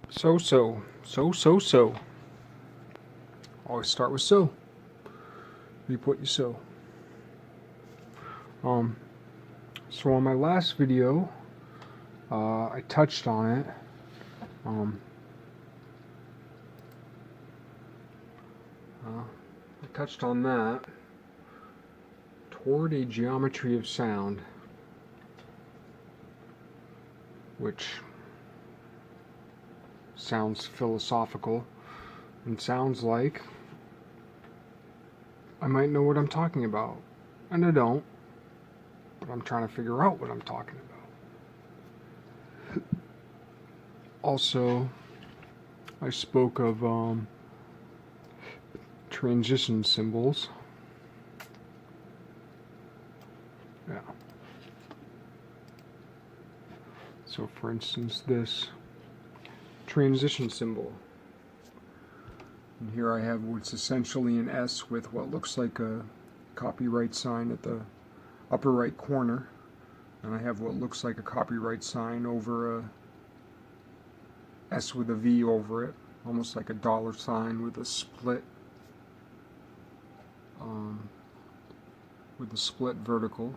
So. Always start with so. Reap what you sow. So on my last video, I touched on it. I touched on that toward a geometry of sound, which sounds philosophical and sounds like I might know what I'm talking about, and I don't, but I'm trying to figure out what I'm talking about. Also, I spoke of transition symbols. Yeah. So for instance, this transition symbol. And here I have what's essentially an S with what looks like a copyright sign at the upper right corner. And I have what looks like a copyright sign over a S with a V over it, almost like a dollar sign with a split vertical.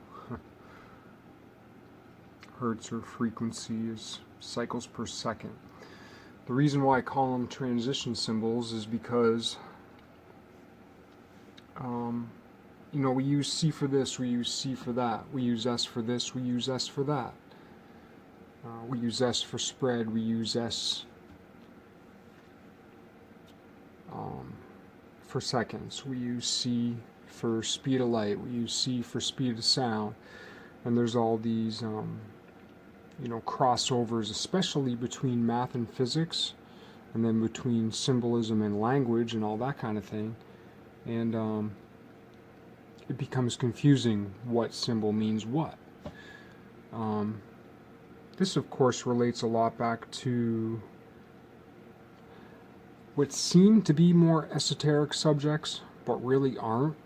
Hertz or frequency is cycles per second. The reason why I call them transition symbols is because we use C for this, we use C for that, we use S for this, we use S for that. We use S for spread, we use S for seconds, we use C for speed of light, we use C for speed of sound, and there's all these crossovers, especially between math and physics, and then between symbolism and language and all that kind of thing, and it becomes confusing what symbol means what. This of course relates a lot back to what seem to be more esoteric subjects, but really aren't.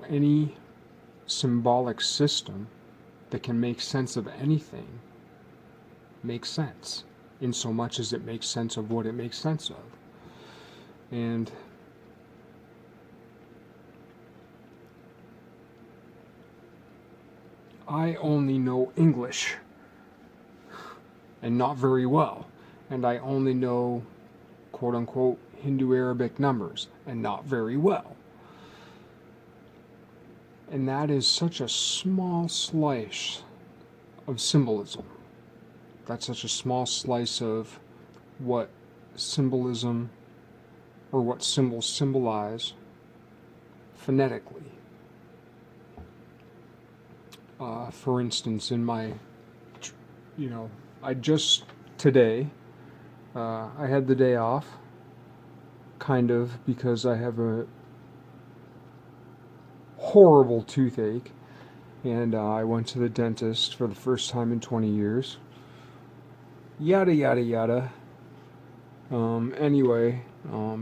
Any symbolic system that can make sense of anything makes sense, in so much as it makes sense of what it makes sense of. And I only know English, and not very well, and I only know quote-unquote Hindu-Arabic numbers, and not very well. And that is such a small slice of symbolism. That's such a small slice of what symbolism, or what symbols symbolize phonetically. For instance, in my, I just today, I had the day off, kind of, because I have a horrible toothache, and I went to the dentist for the first time in 20 years. Yada yada yada. Anyway,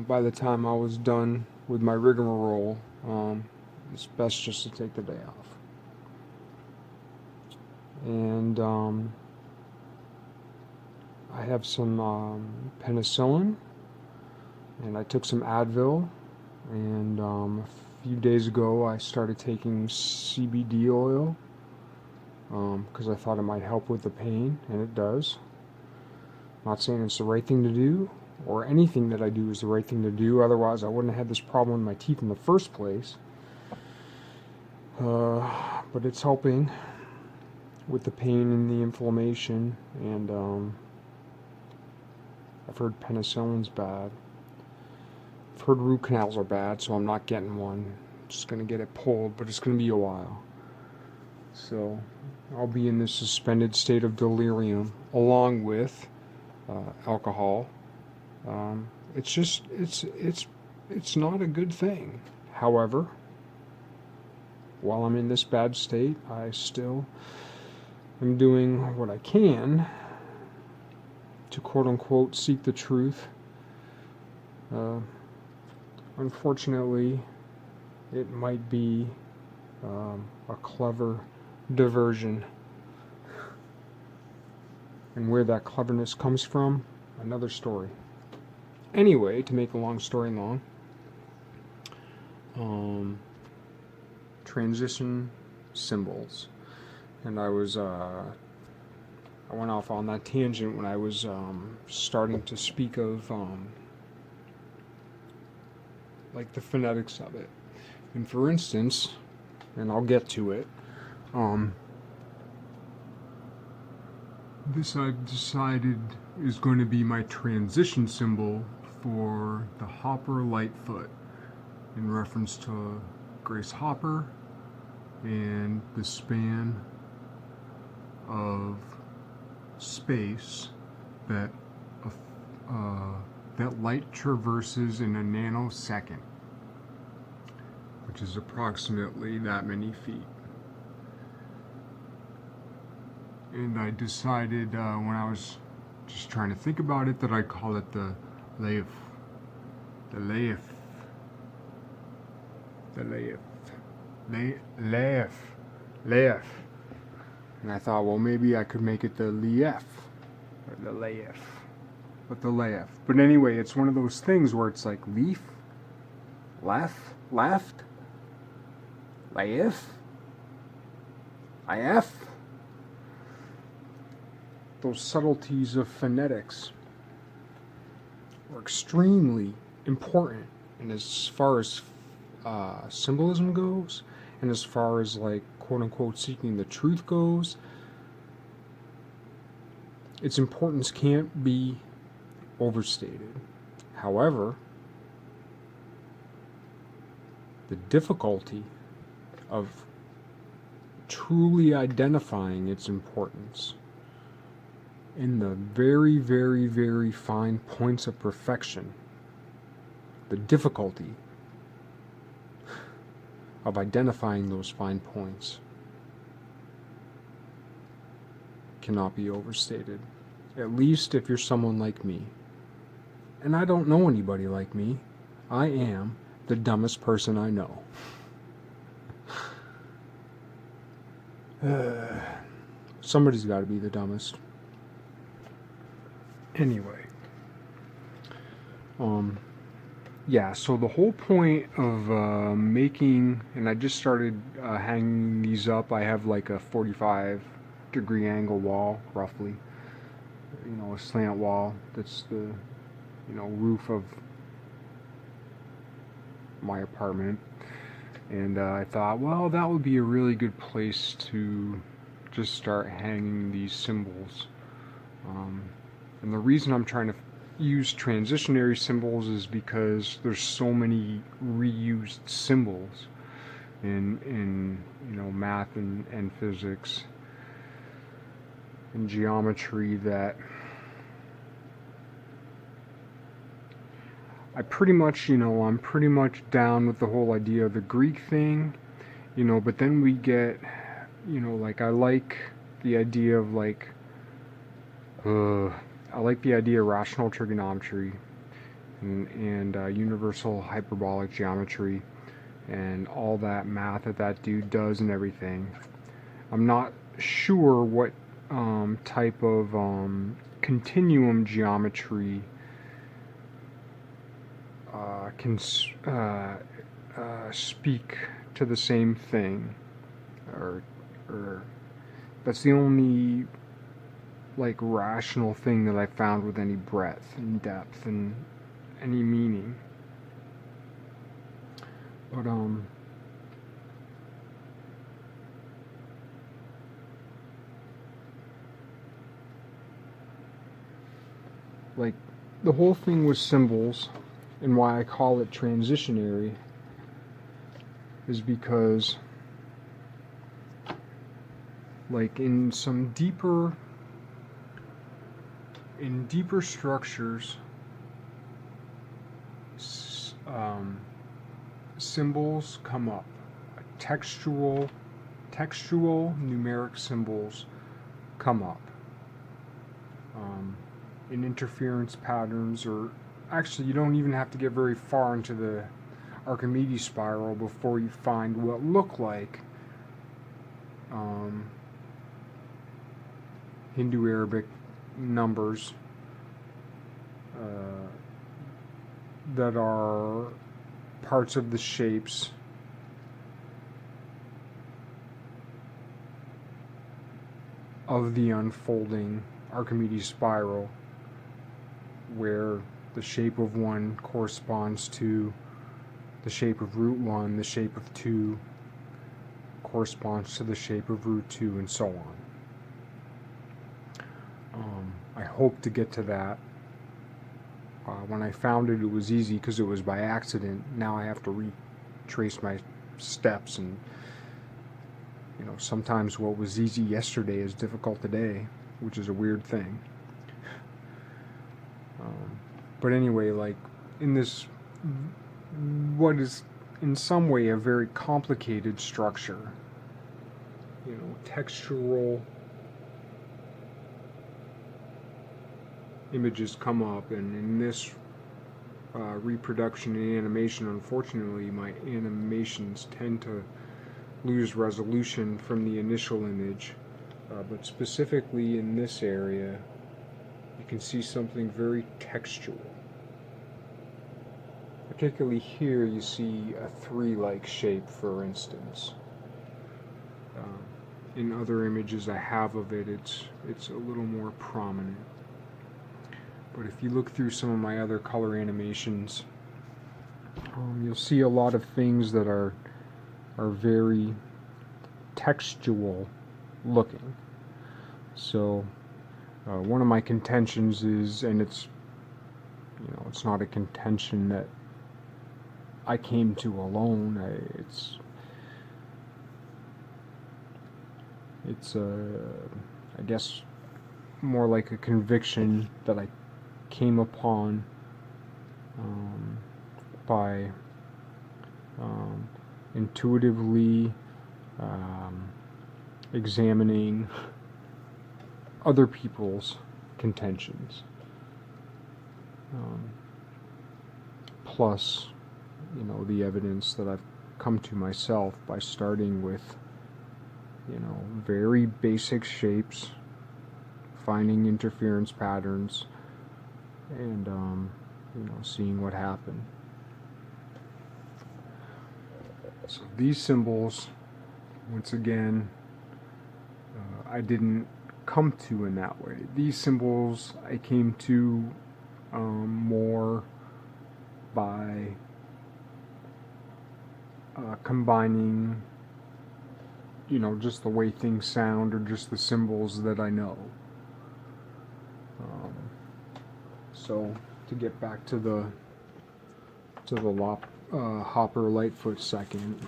by the time I was done with my rigmarole, it's best just to take the day off. And I have some penicillin, and I took some Advil, and a few days ago I started taking CBD oil because I thought it might help with the pain, and it does. I'm not saying it's the right thing to do, or anything that I do is the right thing to do, otherwise I wouldn't have had this problem with my teeth in the first place. But it's helping with the pain and the inflammation, and I've heard penicillin's bad. I've heard root canals are bad, so I'm not getting one. I'm just going to get it pulled, but it's going to be a while. So I'll be in this suspended state of delirium along with alcohol. It's not a good thing. However, while I'm in this bad state, I still am doing what I can to quote-unquote seek the truth. Unfortunately, it might be a clever diversion. And where that cleverness comes from, another story. Anyway, to make a long story long, transition symbols. And I went off on that tangent when I was starting to speak of like the phonetics of it. And for instance, and I'll get to it, this I've decided is going to be my transition symbol for the Hopper Lightfoot, in reference to Grace Hopper and the span of space that that light traverses in a nanosecond, which is approximately that many feet. And I decided when I was just trying to think about it that I'd call it the Leif. The Leif. The Leif. Leif. Leif. And I thought, well, maybe I could make it the Leif. Or the Leif. But the Leif. But anyway, it's one of those things where it's like leaf, left, Leif, Leif. Those subtleties of phonetics are extremely important, and as far as symbolism goes, and as far as like quote-unquote seeking the truth goes, its importance can't be overstated. However, the difficulty of truly identifying its importance in the very, very, very fine points of perfection, the difficulty of identifying those fine points cannot be overstated. At least if you're someone like me. And I don't know anybody like me. I am the dumbest person I know. Somebody's got to be the dumbest. Anyway, yeah, so the whole point of making, and I just started hanging these up. I have like a 45-degree angle wall, roughly, a slant wall. That's the, roof of my apartment. And I thought, well, that would be a really good place to just start hanging these symbols. And the reason I'm trying to use transitionary symbols is because there's so many reused symbols in math and physics and geometry that I'm pretty much down with the whole idea of the Greek thing, but then we get, I like the idea of I like the idea of rational trigonometry and universal hyperbolic geometry and all that math that dude does and everything. I'm not sure what type of continuum geometry can speak to the same thing, or that's the only rational thing that I found with any breadth and depth and any meaning. But the whole thing with symbols and why I call it transitionary is because in some deeper structures, symbols come up. Textual numeric symbols come up. In interference patterns, or actually you don't even have to get very far into the Archimedes spiral before you find what look like Hindu Arabic numbers that are parts of the shapes of the unfolding Archimedes spiral, where the shape of 1 corresponds to the shape of root 1, the shape of 2 corresponds to the shape of root 2, and so on. I hope to get to that. When I found it, it was easy because it was by accident. Now I have to retrace my steps, and sometimes what was easy yesterday is difficult today, which is a weird thing. But anyway, like in this, what is in some way a very complicated structure, textural images come up, and in this reproduction and animation, unfortunately, my animations tend to lose resolution from the initial image, but specifically in this area, you can see something very textual. Particularly here, you see a 3-like shape, for instance. In other images I have of it, it's a little more prominent. But if you look through some of my other color animations, you'll see a lot of things that are very textual looking. So one of my contentions is, and it's not a contention that I came to alone. It's I guess more like a conviction that I came upon by intuitively examining other people's contentions, plus the evidence that I've come to myself by starting with very basic shapes, finding interference patterns, and seeing what happened. So these symbols, once again, I didn't come to in that way. These symbols I came to more by combining just the way things sound, or just the symbols that I know. So to get back to the Hopper Lightfoot second,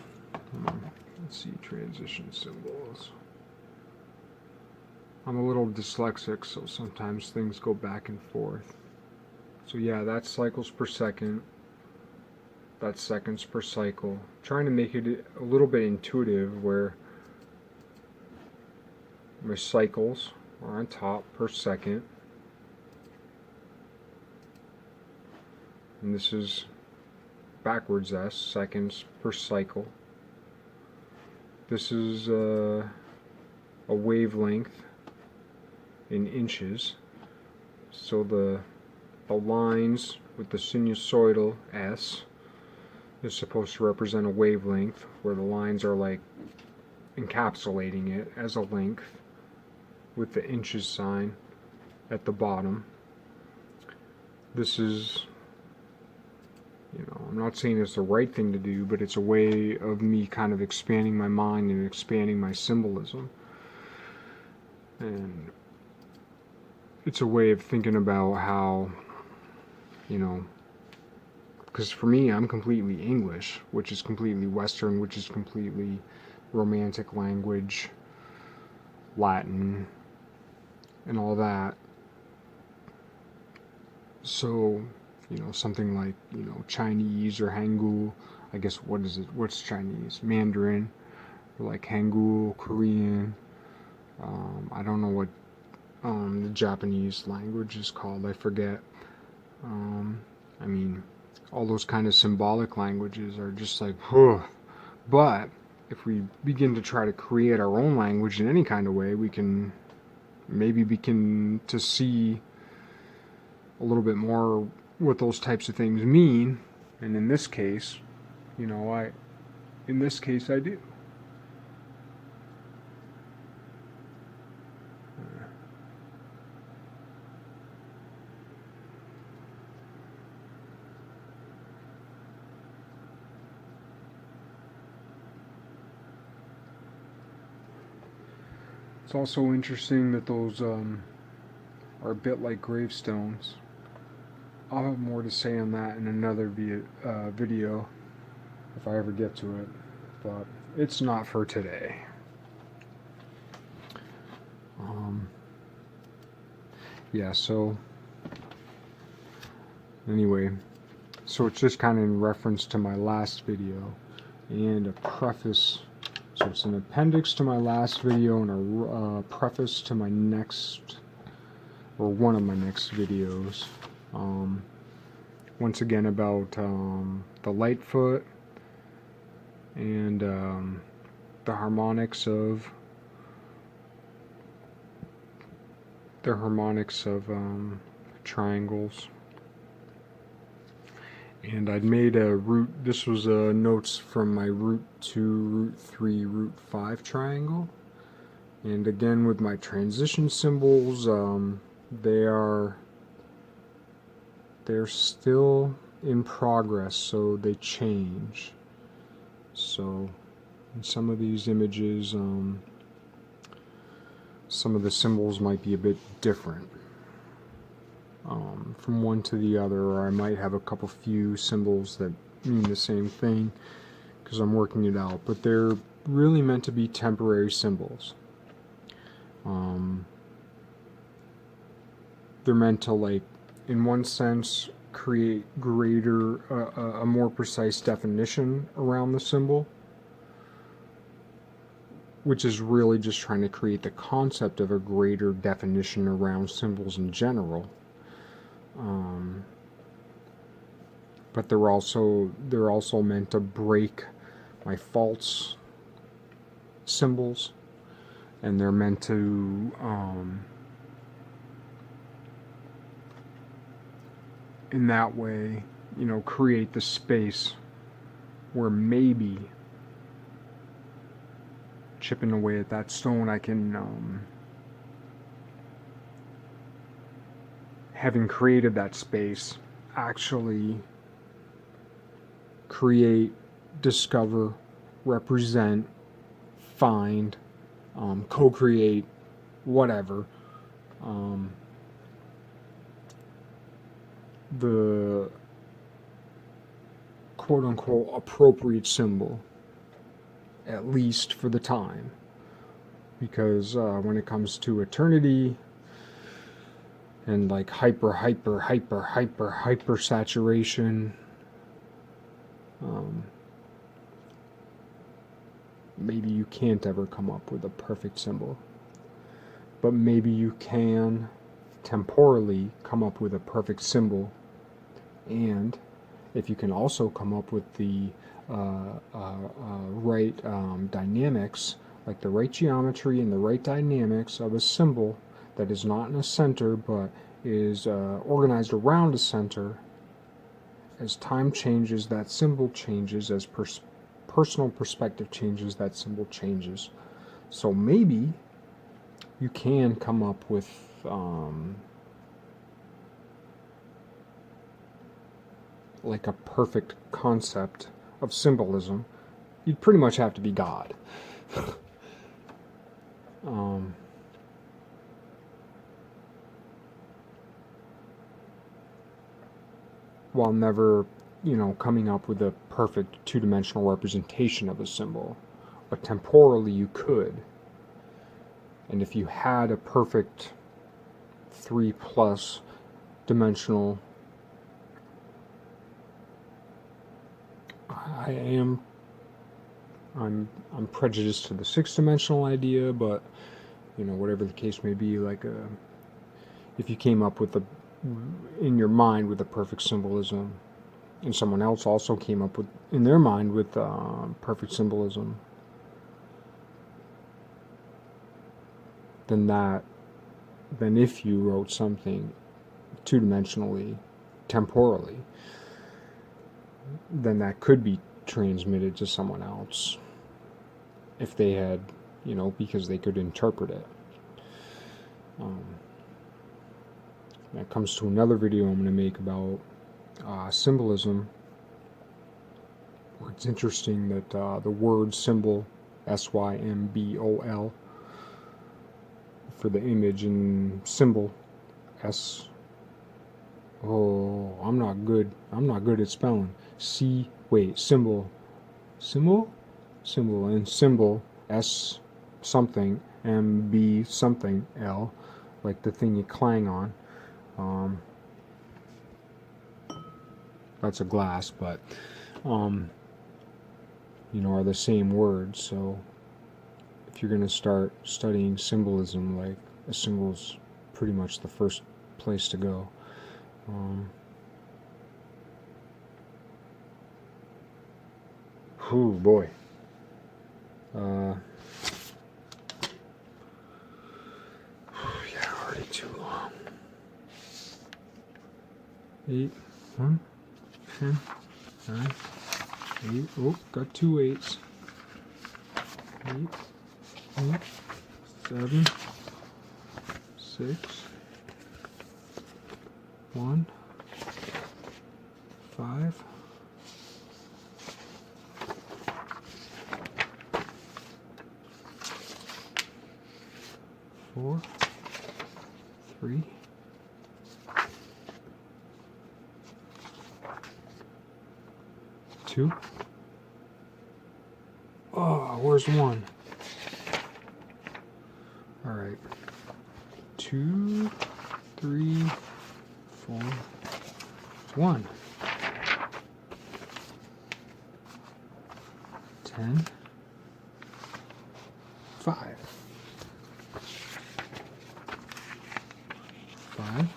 let's see, transition symbols. I'm a little dyslexic, so sometimes things go back and forth. So yeah, that's cycles per second. That's seconds per cycle. I'm trying to make it a little bit intuitive, where my cycles are on top per second. And this is backwards S, seconds per cycle. This is a wavelength in inches. So the lines with the sinusoidal S is supposed to represent a wavelength, where the lines are like encapsulating it as a length, with the inches sign at the bottom. This is, I'm not saying it's the right thing to do, but it's a way of me kind of expanding my mind and expanding my symbolism. And it's a way of thinking about how, because for me, I'm completely English, which is completely Western, which is completely Romantic language, Latin, and all that. So, something like, Chinese or Hangul, I guess, what is it? What's Chinese? Mandarin, or like Hangul, Korean. I don't know what the Japanese language is called, I forget. All those kind of symbolic languages are just like, but if we begin to try to create our own language in any kind of way, we can maybe begin to see a little bit more what those types of things mean. And in this case, you know, I do. It's also interesting that those are a bit like gravestones. I'll have more to say on that in another video if I ever get to it, but it's not for today. Yeah, so anyway, so it's just kind of in reference to my last video and a preface. So it's an appendix to my last video and a preface to my next, or one of my next videos. Once again about the Lightfoot and the harmonics of triangles. And I'd made a root, this was notes from my root 2, root 3, root 5 triangle. And again with my transition symbols, they're still in progress, so they change. So in some of these images, some of the symbols might be a bit different from one to the other, or I might have a few symbols that mean the same thing because I'm working it out, but they're really meant to be temporary symbols. They're meant to, like, in one sense, create greater, a more precise definition around the symbol, which is really just trying to create the concept of a greater definition around symbols in general. But they're also meant to break my false symbols, and they're meant to in that way, you know, create the space where maybe chipping away at that stone, I can, having created that space, actually create, discover, represent, find, co-create, whatever, the quote-unquote appropriate symbol, at least for the time. Because when it comes to eternity and like hyper saturation, maybe you can't ever come up with a perfect symbol, but maybe you can temporally come up with a perfect symbol. And if you can also come up with the right dynamics, like the right geometry and the right dynamics of a symbol that is not in a center but is organized around a center, as time changes, that symbol changes. As personal perspective changes, that symbol changes. So maybe you can come up with like a perfect concept of symbolism. You'd pretty much have to be God. While never, you know, coming up with a perfect two-dimensional representation of a symbol. But temporally you could. And if you had a perfect 3+ dimensional, I'm prejudiced to the 6-dimensional idea, but you know, whatever the case may be, like if you came up with in your mind with a perfect symbolism, and someone else also came up with in their mind with perfect symbolism, then that than if you wrote something two-dimensionally, temporally, then that could be transmitted to someone else if they had, because they could interpret it. That comes to another video I'm going to make about symbolism, where it's interesting that the word symbol, symbol, for the image, and symbol, I'm not good at spelling. Symbol, and symbol, S something, MB something, L, like the thing you clang on. That's a glass, but are the same words. So if you're going to start studying symbolism, like, a symbol's pretty much the first place to go. Oh boy. Yeah, already too long. 8, 1, 10, 9, 8. Oh, got 2 8s. 8, 8, 7, 6, 1, 5, 4, 3, 2. Oh, where's 1? All right. 2, 3, 4, 1. 10, 5. 5.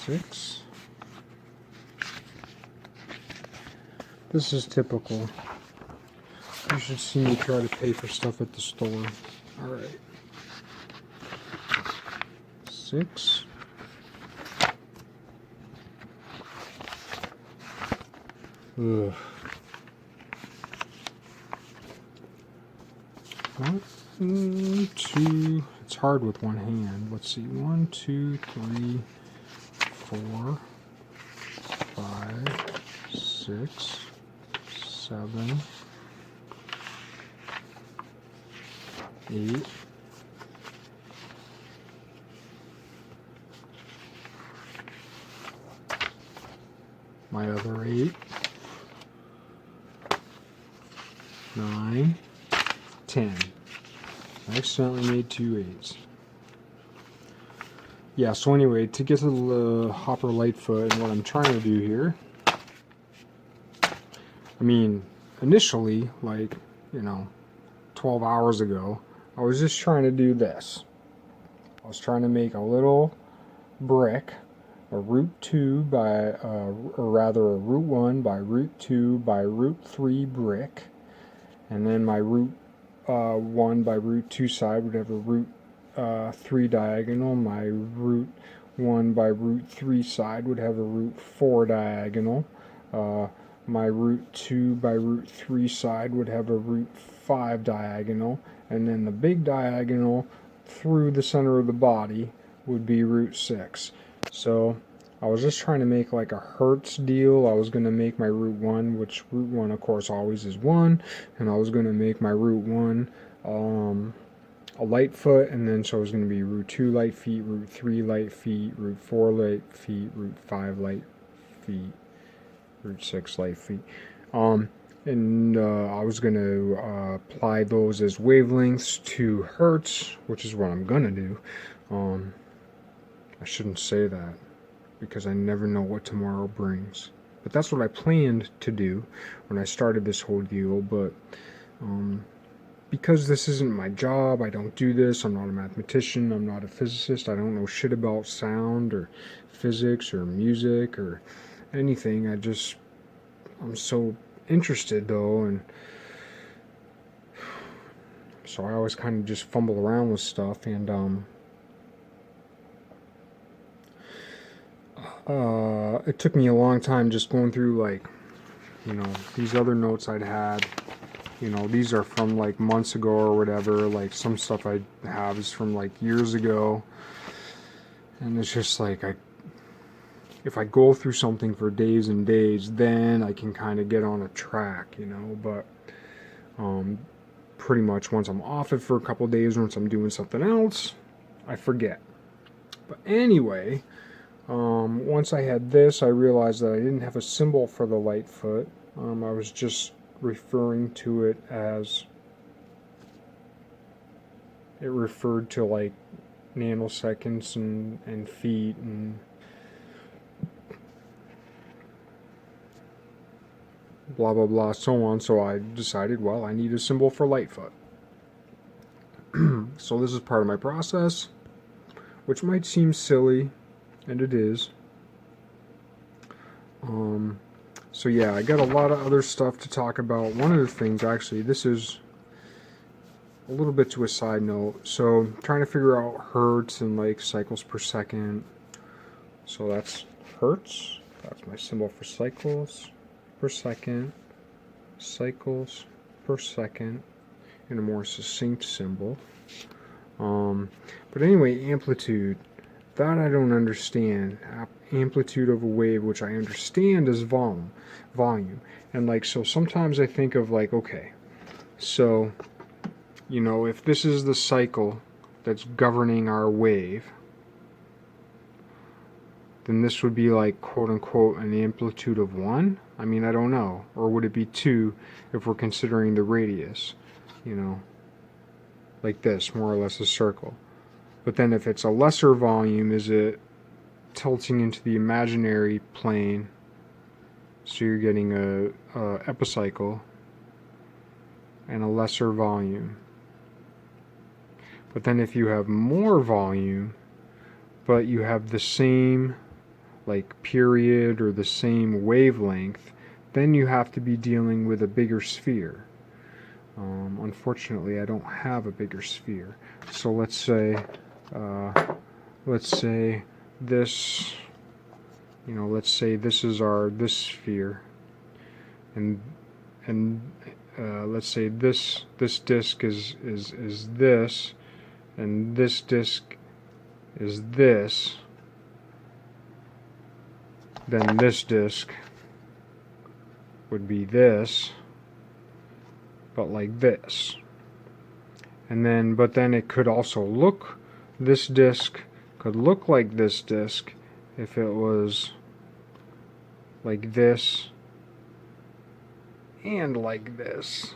6. This is typical. You should see me try to pay for stuff at the store. Alright. 6. 1, 2. It's hard with one hand. Let's see. 1, 2, 3, 4, 5, 6, 7, 8. My other 8. 9, 10. I accidentally made 2 8s. Yeah, so anyway, to get to the Hopper Lightfoot and what I'm trying to do here, I mean, initially, 12 hours ago, I was just trying to do this. I was trying to make a little brick, a root 2 by, or rather a root 1 by root 2 by root 3 brick, and then my root 1 by root 2 side would have a root 3 diagonal. My root 1 by root 3 side would have a root 4 diagonal. My root 2 by root 3 side would have a root 5 diagonal, and then the big diagonal through the center of the body would be root 6. So I was just trying to make like a Hertz deal. I was going to make my root 1, which root 1 of course always is 1, and I was going to make my root 1 a light foot, and then so it was going to be root 2 light feet, root 3 light feet, root 4 light feet, root 5 light feet, root 6 light feet. And I was going to apply those as wavelengths to Hertz, which is what I'm going to do. I shouldn't say that, because I never know what tomorrow brings. But that's what I planned to do when I started this whole deal, but because this isn't my job, I don't do this, I'm not a mathematician, I'm not a physicist, I don't know shit about sound or physics or music or anything. I'm so interested though, and so I always kind of just fumble around with stuff, and it took me a long time just going through, like, you know, these other notes I'd had. You know, these are from like months ago or whatever. Like some stuff I have is from like years ago, and it's just like if I go through something for days and days, then I can kind of get on a track, you know. But pretty much once I'm off it for a couple days, once I'm doing something else, I forget. But anyway, once I had this, I realized that I didn't have a symbol for the Lightfoot. I was just referring to it as, it referred to like nanoseconds and feet and blah blah blah, so on. So I decided, well, I need a symbol for Lightfoot. So this is part of my process, which might seem silly, and it is. So yeah, I got a lot of other stuff to talk about. One of the things, actually, this is a little bit to a side note. So trying to figure out hertz and like cycles per second. So that's hertz. That's my symbol for cycles per second. Cycles per second in a more succinct symbol. But anyway, amplitude. That I don't understand. Amplitude of a wave, which I understand as volume. And like, so sometimes I think of like, okay, so, you know, if this is the cycle that's governing our wave, then this would be like, quote unquote, an amplitude of 1? I mean, I don't know. Or would it be 2 if we're considering the radius, you know, like this, more or less a circle. But then if it's a lesser volume, is it tilting into the imaginary plane? So you're getting a epicycle and a lesser volume. But then if you have more volume, but you have the same like period or the same wavelength, then you have to be dealing with a bigger sphere. Unfortunately, I don't have a bigger sphere. So let's say this, you know, let's say this is this sphere, and let's say this disk is this, and this disk is this. Then this disk would be this, but like this. And then, but then it could also look, this disk could look like this disk if it was like this and like this.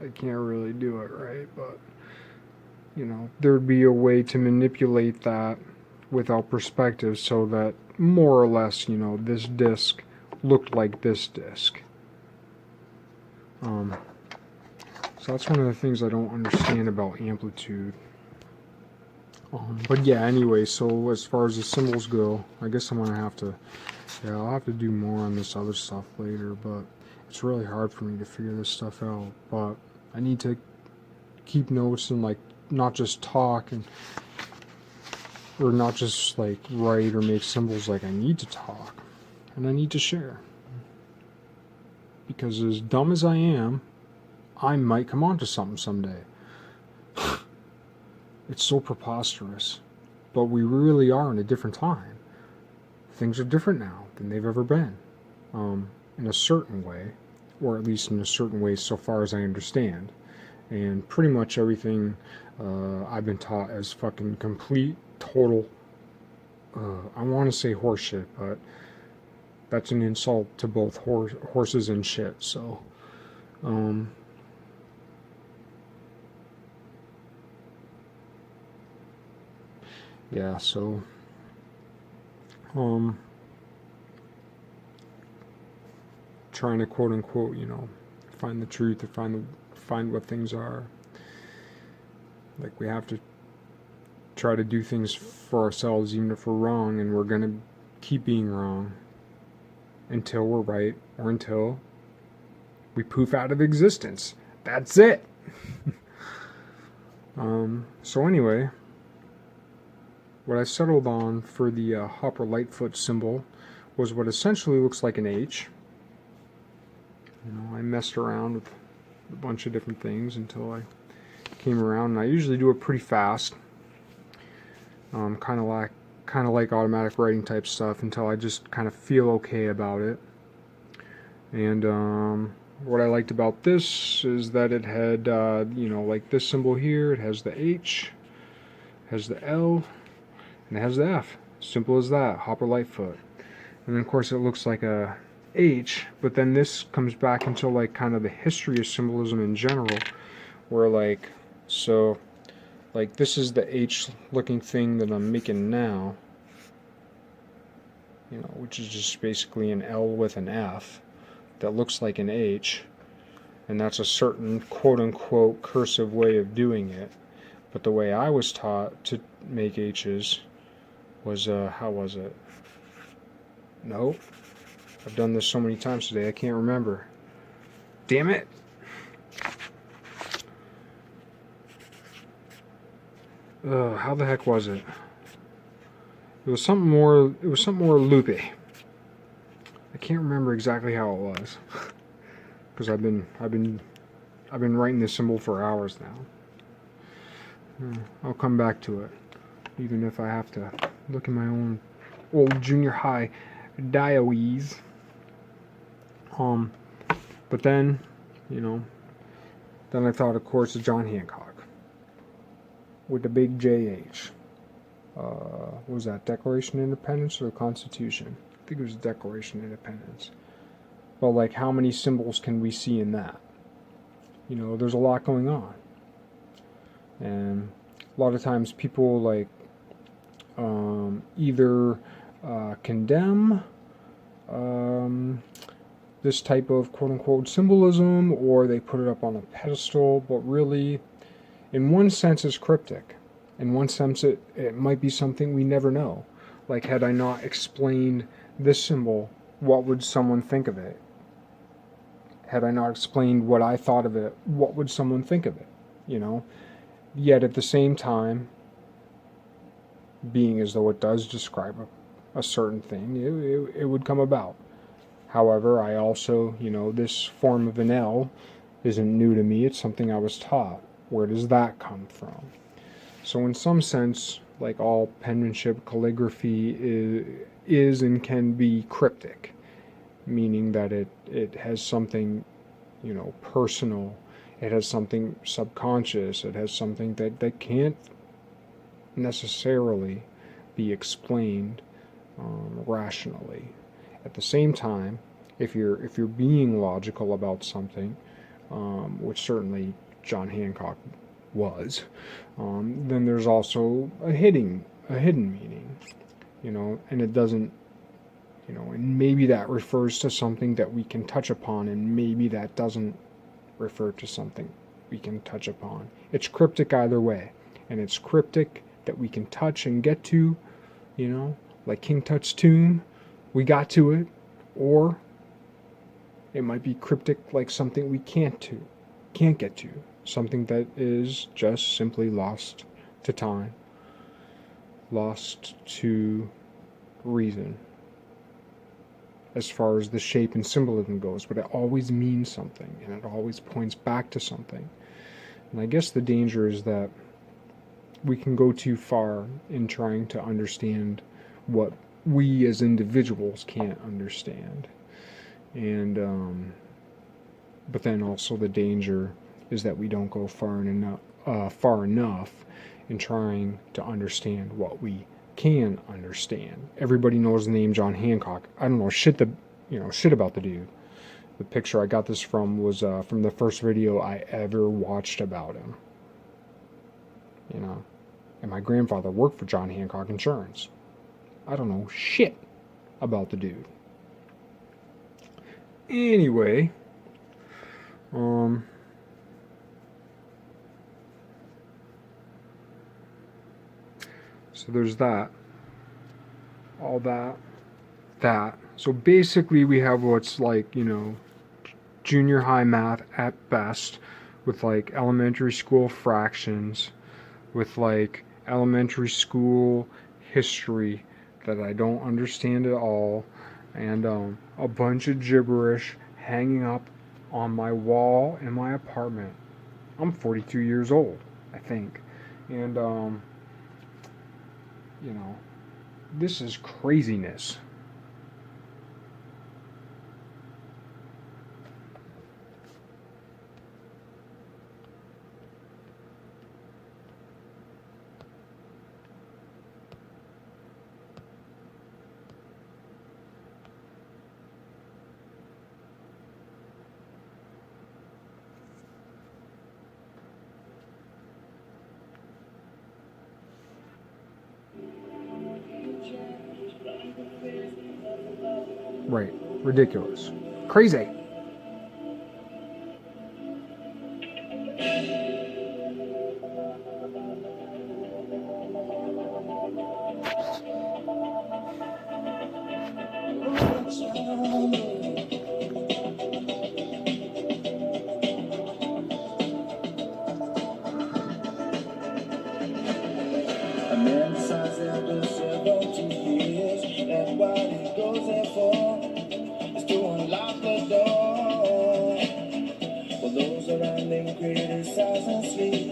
I can't really do it right, but you know, there'd be a way to manipulate that without perspective so that more or less, you know, this disk looked like this disk. So that's one of the things I don't understand about amplitude. But yeah, anyway, so as far as the symbols go, I guess I'm gonna have to, yeah, I'll have to do more on this other stuff later, but it's really hard for me to figure this stuff out. But I need to keep notes and like not just talk and, or not just like write or make symbols. Like, I need to talk and I need to share, because as dumb as I am, I might come onto something someday. It's so preposterous, but we really are in a different time. Things are different now than they've ever been, in a certain way, or at least in a certain way so far as I understand. And pretty much everything I've been taught as fucking complete, total, I want to say horseshit, but that's an insult to both horses and shit, so, yeah, so, trying to quote unquote, you know, find the truth, or find what things are. Like, we have to try to do things for ourselves, even if we're wrong, and we're gonna keep being wrong until we're right, or until We poof out of existence. That's it. So anyway, what I settled on for the Hopper Lightfoot symbol was what essentially looks like an H. I messed around with a bunch of different things until I came around, and I usually do it pretty fast. Kind of like automatic writing type stuff until I just kind of feel okay about it. And what I liked about this is that it had, like this symbol here, it has the H, has the L, and it has the F. Simple as that, Hopper Lightfoot. And then of course it looks like a H, but then this comes back into like kind of the history of symbolism in general, where like, so like this is the H looking thing that I'm making now, which is just basically an L with an F that looks like an H, and that's a certain quote-unquote cursive way of doing it. But the way I was taught to make H's was, how was it? No, I've done this so many times today, I can't remember. Damn it! How the heck was it? It was something more. It was something more loopy. I can't remember exactly how it was, because I've been writing this symbol for hours now. I'll come back to it, even if I have to look in my own old junior high diaries. But then, then I thought, of course, of John Hancock with the big JH. What was that, Declaration of Independence or the Constitution? I think it was the Declaration of Independence. But like, how many symbols can we see in that? There's a lot going on. And a lot of times people like either condemn this type of quote-unquote symbolism, or they put it up on a pedestal, but really, in one sense, it's cryptic. In one sense, it might be something we never know. Like, had I not explained this symbol, what would someone think of it? Had I not explained what I thought of it, what would someone think of it? Yet at the same time, being as though it does describe a certain thing, it would come about. However, I also, this form of an L isn't new to me. It's something I was taught. Where does that come from? So in some sense, like all penmanship, calligraphy is and can be cryptic, meaning that it has something, personal. It has something subconscious. It has something that can't necessarily be explained rationally. At the same time, if you're being logical about something, which certainly John Hancock was, then there's also a hidden meaning, and it doesn't, and maybe that refers to something that we can touch upon, and maybe that doesn't refer to something we can touch upon. It's cryptic either way, and it's cryptic that we can touch and get to, like King Tut's tomb, we got to it, or it might be cryptic like something we can't get to, something that is just simply lost to time, lost to reason, as far as the shape and symbolism goes, but it always means something, and it always points back to something. And I guess the danger is that we can go too far in trying to understand what we as individuals can't understand. And but then also the danger is that we don't go far enough in trying to understand what we can understand. Everybody knows the name John Hancock. I don't know shit about the dude. The picture I got this from was from the first video I ever watched about him. And my grandfather worked for John Hancock Insurance. I don't know shit about the dude. Anyway, so there's that. All that. So basically we have what's like, junior high math at best, with like elementary school fractions, with like elementary school history that I don't understand at all, and a bunch of gibberish hanging up on my wall in my apartment. I'm 42 years old, I think, and you know, this is craziness. Right. Ridiculous. Crazy. A man decides after 70 years that what he goes there for is to unlock the door. Well, those around him criticize and sleep.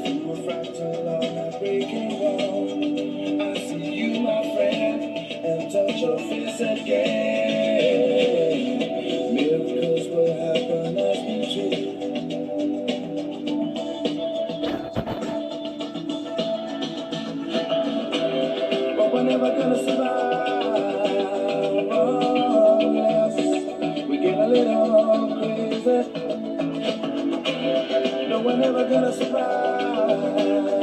Through a fractal on that breaking wall, I see you, my friend, and touch your face again. Miracles will happen as we dream. But we're never gonna survive. Oh, yes, we get a little crazy. No, we're never gonna survive.